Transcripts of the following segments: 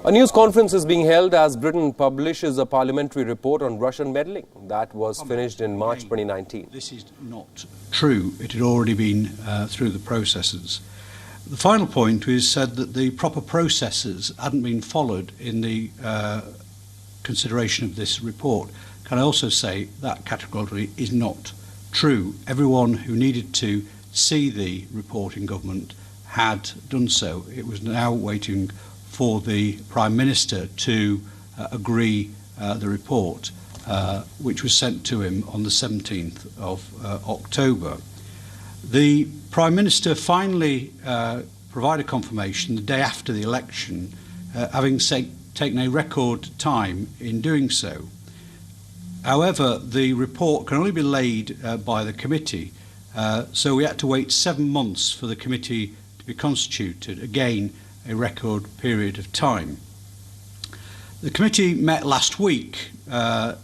A news conference is being held as Britain publishes a parliamentary report on Russian meddling that was finished in March 2019. This is not true. It had already been through the processes. The final point is said that the proper processes hadn't been followed in the consideration of this report. Can I also say that categorically is not true? Everyone who needed to see the report in government had done so. It was now waiting for the Prime Minister to agree the report, which was sent to him on the 17th of October. The Prime Minister finally provided confirmation the day after the election, having taken a record time in doing so. However, the report can only be laid by the committee, so we had to wait 7 months for the committee to be constituted, again a record period of time. The committee met last week to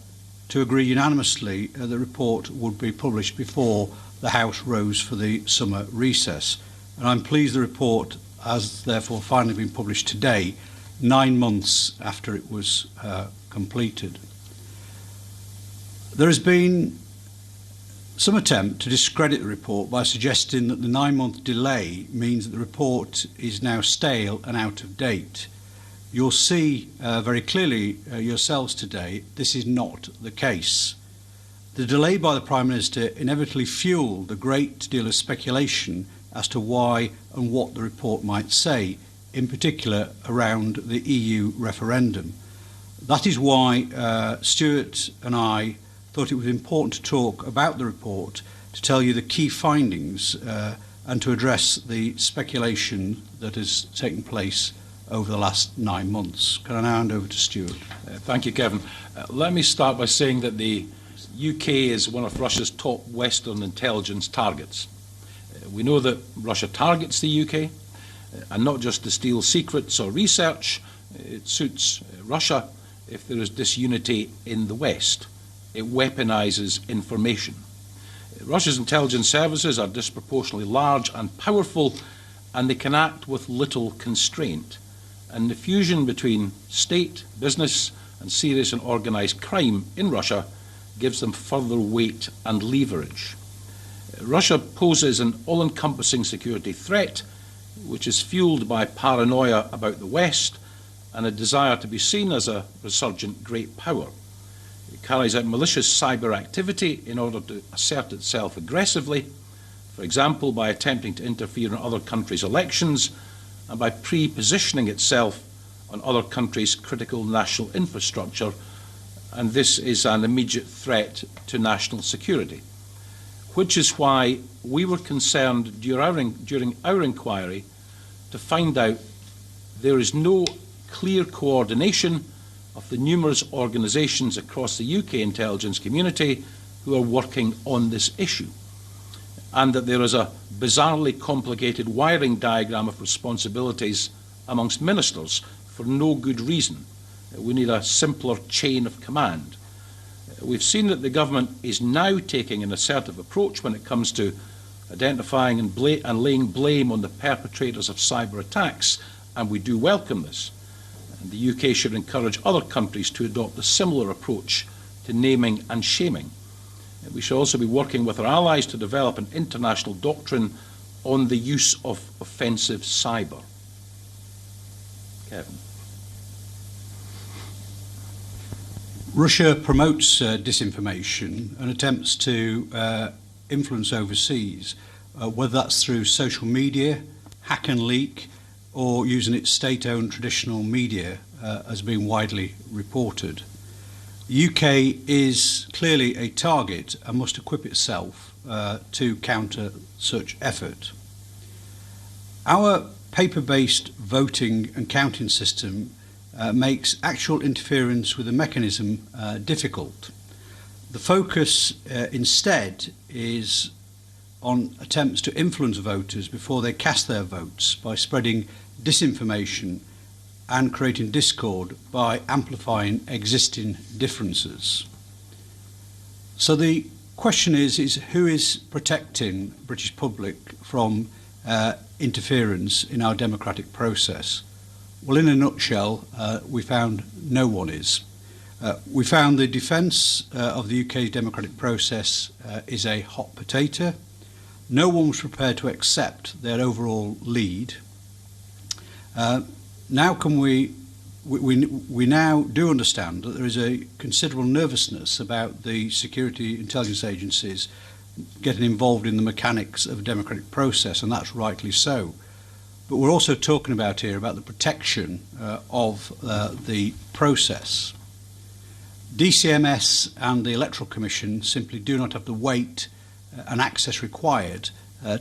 agree unanimously the report would be published before the House rose for the summer recess, and I'm pleased the report has therefore finally been published today, 9 months after it was completed. There has been some attempt to discredit the report by suggesting that the 9-month delay means that the report is now stale and out of date. You'll see very clearly yourselves today this is not the case. The delay by the Prime Minister inevitably fueled a great deal of speculation as to why and what the report might say, in particular around the EU referendum. That is why Stuart and I thought it was important to talk about the report, to tell you the key findings and to address the speculation that has taken place over the last 9 months. Can I now hand over to Stuart? Thank you, Kevin. Let me start by saying that the UK is one of Russia's top Western intelligence targets. We know that Russia targets the UK, and not just to steal secrets or research. It suits Russia if there is disunity in the West. It weaponises information. Russia's intelligence services are disproportionately large and powerful, and they can act with little constraint. And the fusion between state, business and serious and organised crime in Russia gives them further weight and leverage. Russia poses an all-encompassing security threat, which is fuelled by paranoia about the West and a desire to be seen as a resurgent great power. It carries out malicious cyber activity in order to assert itself aggressively, for example, by attempting to interfere in other countries' elections and by pre-positioning itself on other countries' critical national infrastructure, and this is an immediate threat to national security, which is why we were concerned during our inquiry to find out there is no clear coordination of the numerous organisations across the UK intelligence community who are working on this issue, and that there is a bizarrely complicated wiring diagram of responsibilities amongst ministers for no good reason. We need a simpler chain of command. We've seen that the government is now taking an assertive approach when it comes to identifying and laying blame on the perpetrators of cyber attacks, and we do welcome this. The UK should encourage other countries to adopt a similar approach to naming and shaming. We should also be working with our allies to develop an international doctrine on the use of offensive cyber. Kevin. Russia promotes disinformation and attempts to influence overseas, whether that's through social media, hack and leak, or using its state-owned traditional media has been widely reported. The UK is clearly a target and must equip itself to counter such effort. Our paper-based voting and counting system makes actual interference with the mechanism difficult. The focus instead is on attempts to influence voters before they cast their votes by spreading disinformation and creating discord by amplifying existing differences. So the question is who is protecting the British public from interference in our democratic process? Well, in a nutshell, we found no one is. We found the defence of the UK's democratic process is a hot potato. No one was prepared to accept their overall lead. Now we now do understand that there is a considerable nervousness about the security intelligence agencies getting involved in the mechanics of a democratic process, and that's rightly so. But we're also talking about here about the protection of the process. DCMS and the Electoral Commission simply do not have the weight and access required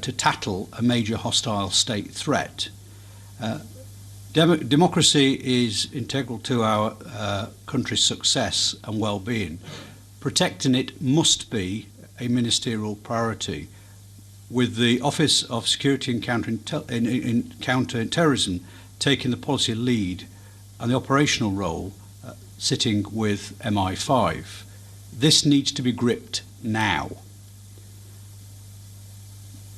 to tackle a major hostile state threat. Democracy is integral to our country's success and well-being. Protecting it must be a ministerial priority, with the Office of Security and Counter-Terrorism taking the policy lead and the operational role sitting with MI5. This needs to be gripped now.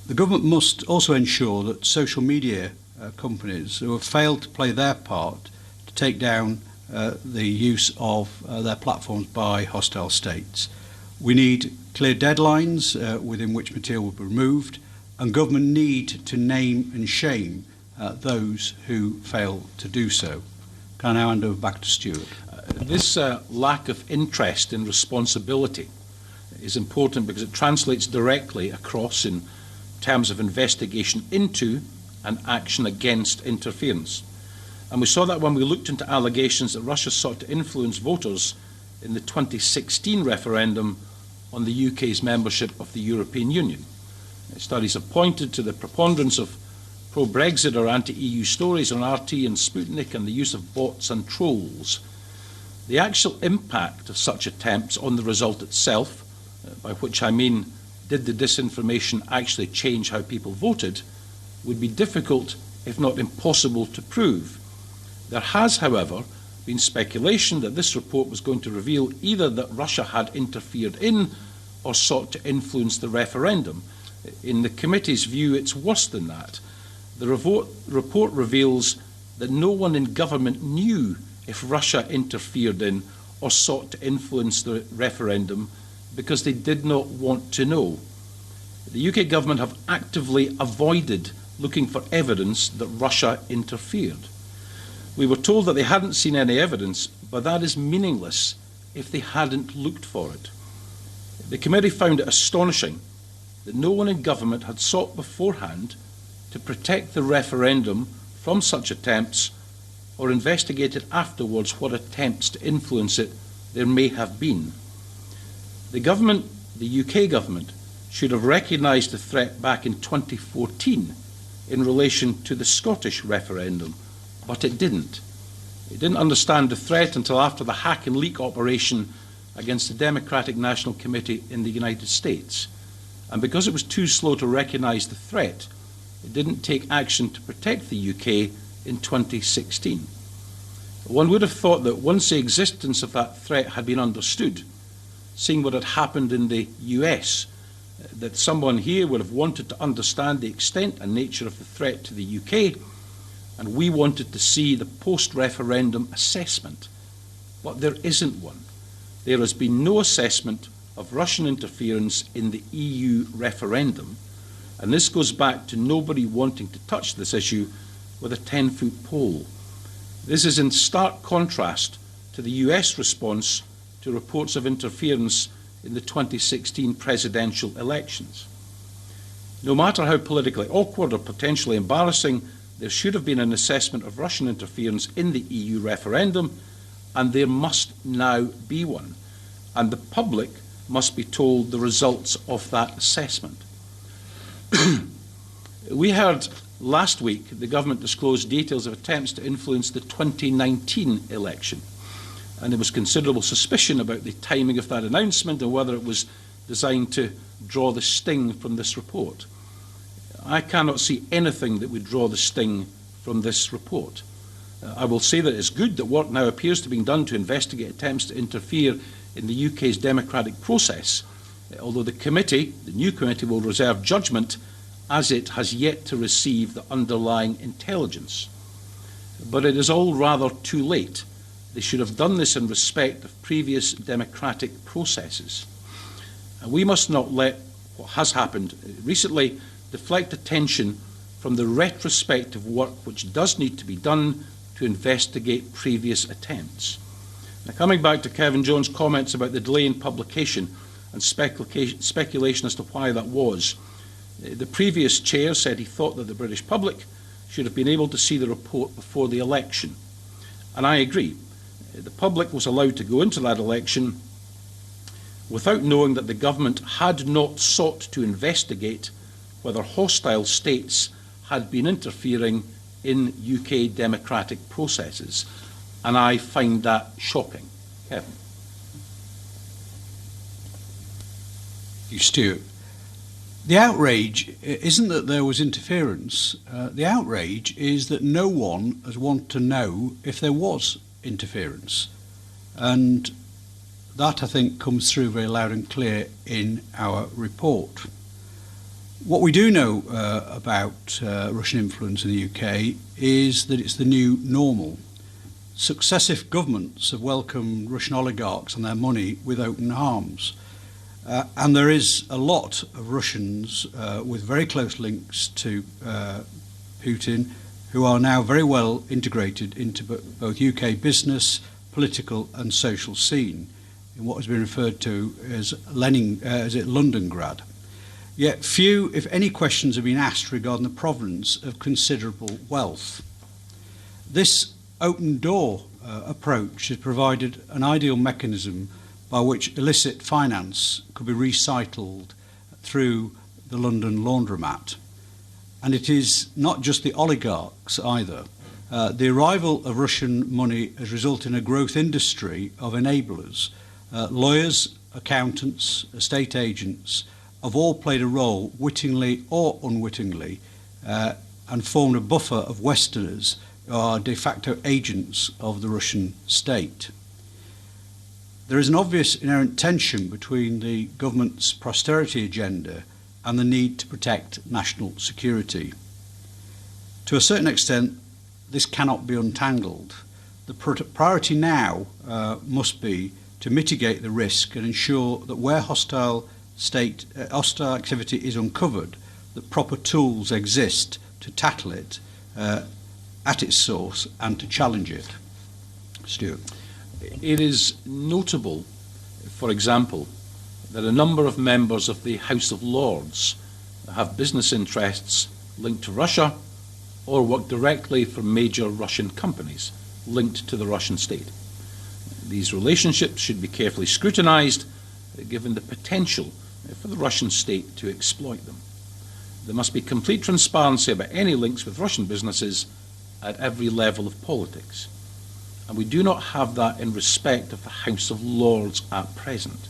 The government must also ensure that social media companies who have failed to play their part to take down the use of their platforms by hostile states. We need clear deadlines within which material will be removed, and government need to name and shame those who fail to do so. Can I now hand over back to Stuart? This lack of interest in responsibility is important because it translates directly across in terms of investigation into and action against interference. And we saw that when we looked into allegations that Russia sought to influence voters in the 2016 referendum on the UK's membership of the European Union. Studies have pointed to the preponderance of pro-Brexit or anti-EU stories on RT and Sputnik and the use of bots and trolls. The actual impact of such attempts on the result itself, by which I mean did the disinformation actually change how people voted, would be difficult, if not impossible, to prove. There has, however, been speculation that this report was going to reveal either that Russia had interfered in or sought to influence the referendum. In the committee's view, it's worse than that. The report reveals that no one in government knew if Russia interfered in or sought to influence the referendum because they did not want to know. The UK government have actively avoided looking for evidence that Russia interfered. We were told that they hadn't seen any evidence, but that is meaningless if they hadn't looked for it. The committee found it astonishing that no one in government had sought beforehand to protect the referendum from such attempts or investigated afterwards what attempts to influence it there may have been. The government, the UK government, should have recognised the threat back in 2014 in relation to the Scottish referendum, but it didn't. It didn't understand the threat until after the hack and leak operation against the Democratic National Committee in the United States. And because it was too slow to recognise the threat, it didn't take action to protect the UK in 2016. One would have thought that once the existence of that threat had been understood, seeing what had happened in the US, that someone here would have wanted to understand the extent and nature of the threat to the UK, and we wanted to see the post-referendum assessment. But there isn't one. There has been no assessment of Russian interference in the EU referendum, and this goes back to nobody wanting to touch this issue with a 10-foot pole. This is in stark contrast to the US response to reports of interference in the 2016 presidential elections. No matter how politically awkward or potentially embarrassing, there should have been an assessment of Russian interference in the EU referendum, and there must now be one. And the public must be told the results of that assessment. We heard last week the government disclosed details of attempts to influence the 2019 election, and there was considerable suspicion about the timing of that announcement and whether it was designed to draw the sting from this report. I cannot see anything that would draw the sting from this report. I will say that it's good that work now appears to be being done to investigate attempts to interfere in the UK's democratic process, although the new committee, will reserve judgment as it has yet to receive the underlying intelligence. But it is all rather too late. They should have done this in respect of previous democratic processes. And we must not let what has happened recently deflect attention from the retrospective work which does need to be done to investigate previous attempts. Now, coming back to Kevin Jones' comments about the delay in publication and speculation as to why that was, the previous chair said he thought that the British public should have been able to see the report before the election. And I agree. The public was allowed to go into that election without knowing that the government had not sought to investigate whether hostile states had been interfering in UK democratic processes. And I find that shocking. Kevin. You, Stuart. The outrage isn't that there was interference. The outrage is that no one has wanted to know if there was interference. And that, I think, comes through very loud and clear in our report. What we do know about Russian influence in the UK is that it's the new normal. Successive governments have welcomed Russian oligarchs and their money with open arms. And there is a lot of Russians with very close links to Putin who are now very well integrated into both UK business, political and social scene in what has been referred to as Londongrad. Yet few, if any, questions have been asked regarding the provenance of considerable wealth. This open door approach has provided an ideal mechanism by which illicit finance could be recycled through the London laundromat. And it is not just the oligarchs either. The arrival of Russian money has resulted in a growth industry of enablers. Lawyers, accountants, estate agents have all played a role, wittingly or unwittingly, and formed a buffer of Westerners who are de facto agents of the Russian state. There is an obvious inherent tension between the government's posterity agenda and the need to protect national security. To a certain extent, this cannot be untangled. The priority now must be to mitigate the risk and ensure that where hostile activity is uncovered, that proper tools exist to tackle it at its source and to challenge it. Stuart. It is notable, for example, that a number of members of the House of Lords have business interests linked to Russia or work directly for major Russian companies linked to the Russian state. These relationships should be carefully scrutinised, given the potential for the Russian state to exploit them. There must be complete transparency about any links with Russian businesses at every level of politics. And we do not have that in respect of the House of Lords at present.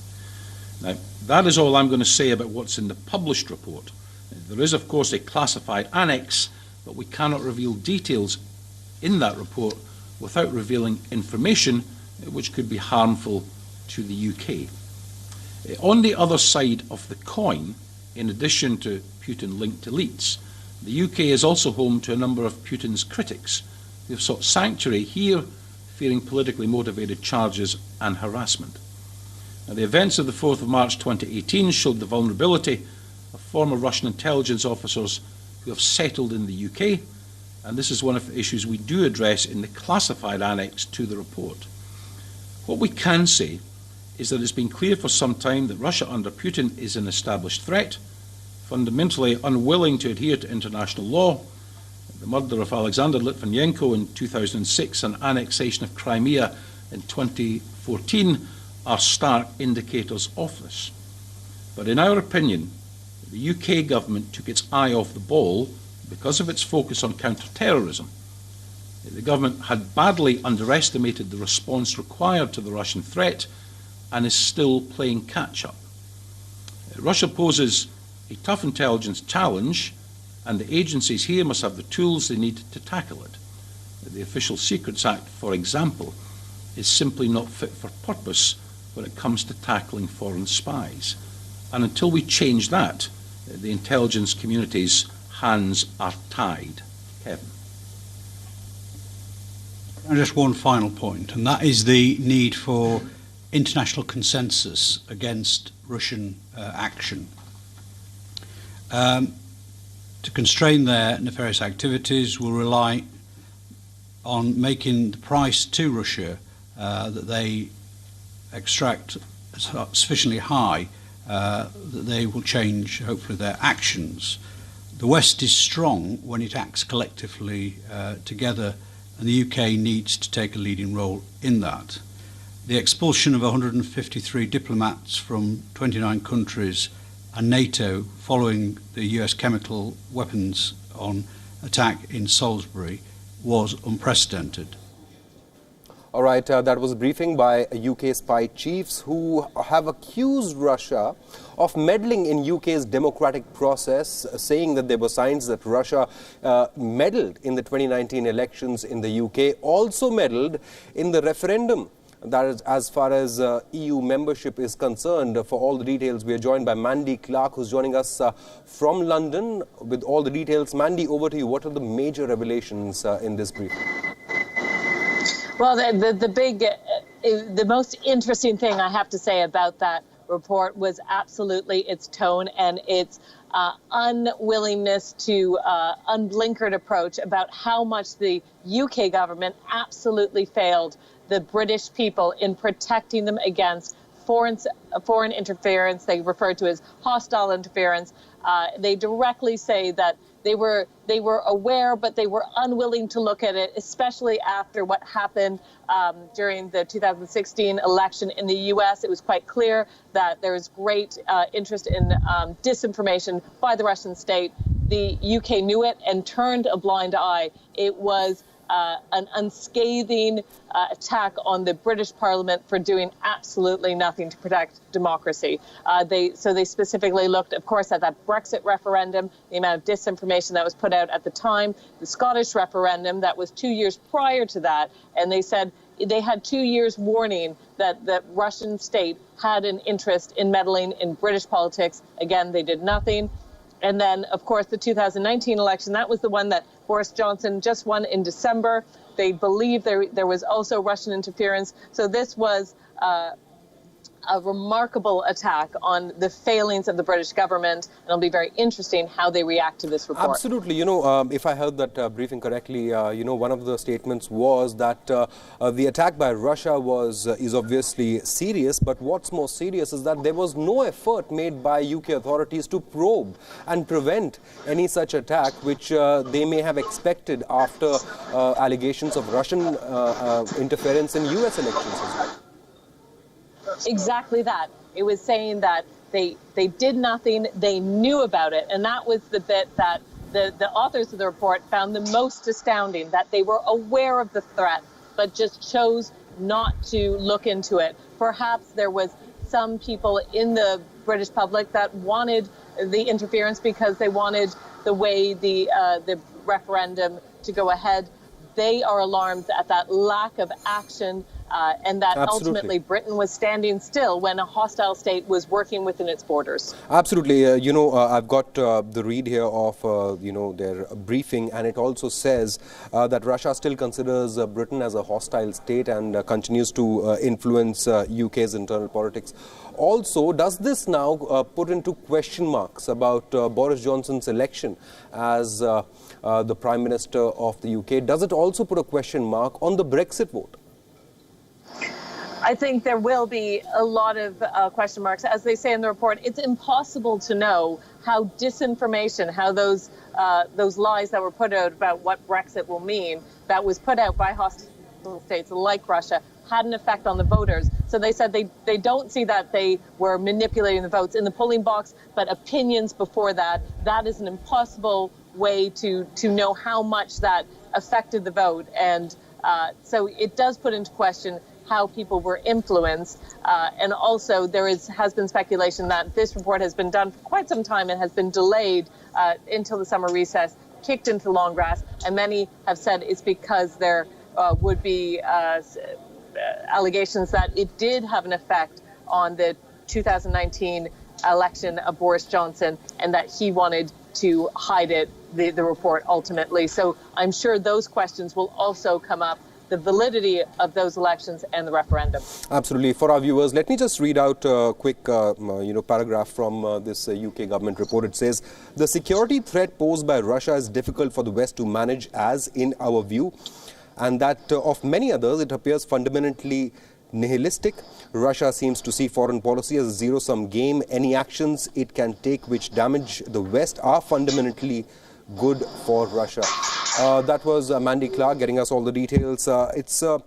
Now, that is all I'm going to say about what's in the published report. There is, of course, a classified annex, but we cannot reveal details in that report without revealing information which could be harmful to the UK. On the other side of the coin, in addition to Putin-linked elites, the UK is also home to a number of Putin's critics who have sought sanctuary here, fearing politically motivated charges and harassment. Now, the events of the 4th of March 2018 showed the vulnerability of former Russian intelligence officers who have settled in the UK, and this is one of the issues we do address in the classified annex to the report. What we can say is that it's been clear for some time that Russia under Putin is an established threat, fundamentally unwilling to adhere to international law. The murder of Alexander Litvinenko in 2006 and annexation of Crimea in 2014 are stark indicators of this. But in our opinion, the UK government took its eye off the ball because of its focus on counter-terrorism. The government had badly underestimated the response required to the Russian threat and is still playing catch-up. Russia poses a tough intelligence challenge, and the agencies here must have the tools they need to tackle it. The Official Secrets Act, for example, is simply not fit for purpose when it comes to tackling foreign spies. And until we change that, the intelligence community's hands are tied. Kevin. And just one final point, and that is the need for international consensus against Russian action. To constrain their nefarious activities will rely on making the price to Russia that they extract sufficiently high that they will change, hopefully, their actions. The West is strong when it acts collectively together, and the UK needs to take a leading role in that. The expulsion of 153 diplomats from 29 countries and NATO following the US chemical weapons attack in Salisbury was unprecedented. All right, that was a briefing by UK spy chiefs who have accused Russia of meddling in UK's democratic process, saying that there were signs that Russia meddled in the 2019 elections in the UK, also meddled in the referendum. That is, as far as EU membership is concerned. For all the details, we are joined by Mandy Clark, who's joining us from London with all the details. Mandy, over to you. What are the major revelations in this briefing? Well, the most interesting thing I have to say about that report was absolutely its tone and its unwillingness to unblinkered approach about how much the UK government absolutely failed the British people in protecting them against foreign interference. They refer to as hostile interference. They directly say that they were aware, but they were unwilling to look at it, especially after what happened during the 2016 election in the US. It was quite clear that there was great interest in disinformation by the Russian state. The UK knew it and turned a blind eye. It was an unscathing attack on the British Parliament for doing absolutely nothing to protect democracy. They specifically looked, of course, at that Brexit referendum, the amount of disinformation that was put out at the time, the Scottish referendum that was 2 years prior to that, and they said they had 2 years warning that the Russian state had an interest in meddling in British politics. Again, they did nothing. And then, of course, the 2019 election, that was the one that Boris Johnson just won in December. They believe there was also Russian interference. So this was a remarkable attack on the failings of the British government. And it'll be very interesting how they react to this report. Absolutely. You know, if I heard that briefing correctly, one of the statements was that the attack by Russia is obviously serious. But what's more serious is that there was no effort made by UK authorities to probe and prevent any such attack, which they may have expected after allegations of Russian interference in US elections as well. Exactly that. It was saying that they did nothing, they knew about it, and that was the bit that the authors of the report found the most astounding, that they were aware of the threat, but just chose not to look into it. Perhaps there was some people in the British public that wanted the interference because they wanted the way the referendum to go ahead. They are alarmed at that lack of action and that ultimately Britain was standing still when a hostile state was working within its borders. Absolutely. I've got the read here of, their briefing, and it also says that Russia still considers Britain as a hostile state and continues to influence UK's internal politics. Also, does this now put into question marks about Boris Johnson's election as the Prime Minister of the UK? Does it also put a question mark on the Brexit vote? I think there will be a lot of question marks. As they say in the report, it's impossible to know how disinformation, how those lies that were put out about what Brexit will mean, that was put out by hostile states like Russia, had an effect on the voters. So they said they don't see that they were manipulating the votes in the polling box, but opinions before that. That is an impossible way to know how much that affected the vote. And so it does put into question how people were influenced. And also there has been speculation that this report has been done for quite some time and has been delayed until the summer recess, kicked into the long grass. And many have said it's because there would be allegations that it did have an effect on the 2019 election of Boris Johnson and that he wanted to hide it, the report ultimately. So I'm sure those questions will also come up the validity of those elections and the referendum. Absolutely. For our viewers, let me just read out a quick paragraph from this UK government report. It says, the security threat posed by Russia is difficult for the West to manage, as in our view, and that of many others, it appears fundamentally nihilistic. Russia seems to see foreign policy as a zero-sum game. Any actions it can take which damage the West are fundamentally good for Russia. That was Mandy Clark getting us all the details. It's a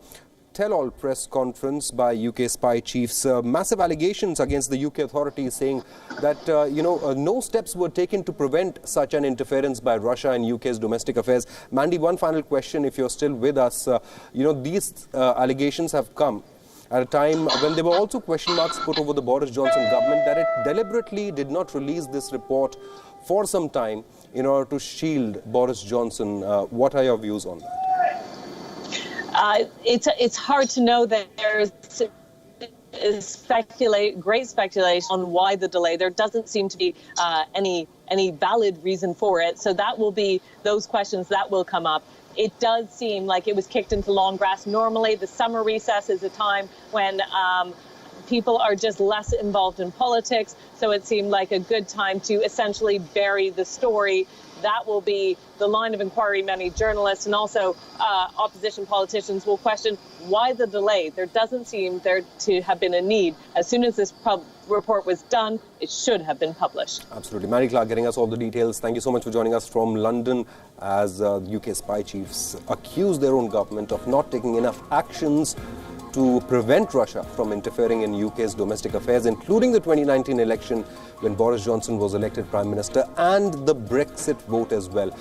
tell-all press conference by UK spy chiefs. Massive allegations against the UK authorities saying that, no steps were taken to prevent such an interference by Russia in UK's domestic affairs. Mandy, one final question, if you're still with us. These allegations have come at a time when there were also question marks put over the Boris Johnson government that it deliberately did not release this report for some time in order to shield Boris Johnson. What are your views on that? It's hard to know that there's great speculation on why the delay. There doesn't seem to be any valid reason for it. So that will be those questions that will come up. It does seem like it was kicked into long grass. Normally, the summer recess is a time when people are just less involved in politics. So it seemed like a good time to essentially bury the story. That will be the line of inquiry. Many journalists and also opposition politicians will question why the delay. There doesn't seem there to have been a need. As soon as this report was done, it should have been published. Absolutely. Mandy Clark getting us all the details. Thank you so much for joining us from London as UK spy chiefs accuse their own government of not taking enough actions to prevent Russia from interfering in UK's domestic affairs, including the 2019 election when Boris Johnson was elected Prime Minister, and the Brexit vote as well.